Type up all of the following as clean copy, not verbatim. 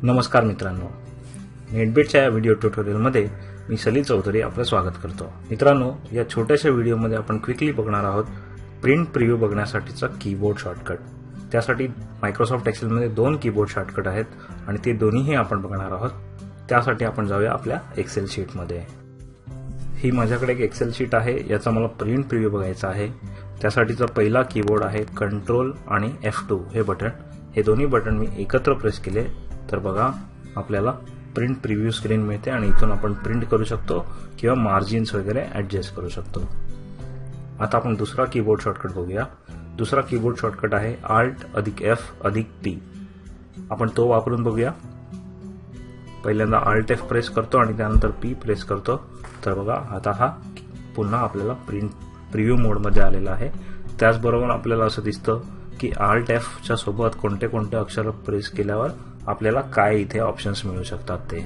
नमस्कार मित्रांनो, नेटबीटच्या या व्हिडिओ ट्युटोरियलमध्ये मी सलील चौधरी आपलं स्वागत करतो। मित्रांनो, या छोट्याशा व्हिडिओमध्ये आपण क्विकली बघणार आहोत प्रिंट प्रिव्ह्यू बघण्यासाठीचा कीबोर्ड शॉर्टकट। त्यासाठी मायक्रोसॉफ्ट एक्सेलमध्ये 2 कीबोर्ड शॉर्टकट आहेत आणि ते दोन्हीही आपण बघणार आहोत। त्यासाठी आपण जाऊया आपल्या एक्सेल शीटमध्ये। ही माझ्याकडे एक एक्सेल शीट आहे, याचा मला प्रिंट प्रिव्ह्यू बघायचा आहे। त्यासाठीचा पहिला कीबोर्ड आहे कंट्रोल आणि F2 हे बटन। हे दोन्ही बटन मी एकत्र प्रेस केले तर बघा आपल्याला प्रिंट प्रिव्ह्यू स्क्रीन मिळते आणि इथून आपण प्रिंट करू शकतो किंवा मार्जिन्स वगैरे ऍडजस्ट करू शकतो। आता आपण दुसरा कीबोर्ड शॉर्टकट बघूया। दुसरा कीबोर्ड शॉर्टकट आहे Alt+F+T। आपण तो वापरून बघूया। पहिल्यांदा Alt+F प्रेस करतो आणि त्यानंतर P प्रेस करतो तर बघा आता हा पुन्हा आपल्याला प्रिंट प्रिव्ह्यू मोड मध्ये आलेला आहे। त्याचबरोबर आपल्याला असं दिसतं की Alt+F च्या सोबत कोणते कोणते अक्षर प्रेस केल्यावर आपल्याला काय इथे ऑप्शन्स मिळू शकतात ते।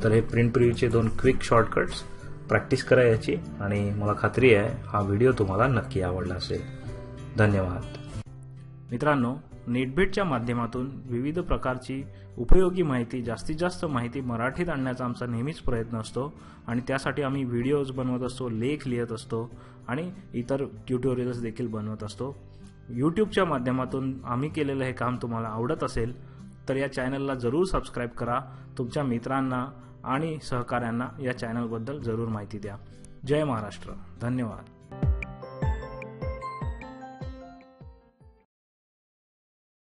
तर हे प्रिंट प्रिव्ह्यूचे 2 क्विक शॉर्टकट्स प्रॅक्टिस करा याची, आणि मला खात्री आहे हा व्हिडिओ तुम्हाला नक्की आवडला असेल। धन्यवाद। मित्रांनो, नेटबीटच्या माध्यमातून विविध प्रकारची उपयोगी माहिती, जास्तीत जास्त माहिती मराठीत आणण्याचा आमचा नेहमीच प्रयत्न असतो आणि त्यासाठी आम्ही व्हिडिओज बनवत असतो, लेख लिहित असतो आणि इतर ट्युटोरियल्स देखील बनवत असतो। यूट्यूबच्या माध्यमातून आम्ही केलेलं हे काम तुम्हाला आवडत असेल तर या चॅनलला जरूर सबस्क्राइब करा। तुमच्या मित्रांना आणि सहकाऱ्यांना या चॅनलबद्दल जरूर माहिती द्या। जय महाराष्ट्र। धन्यवाद।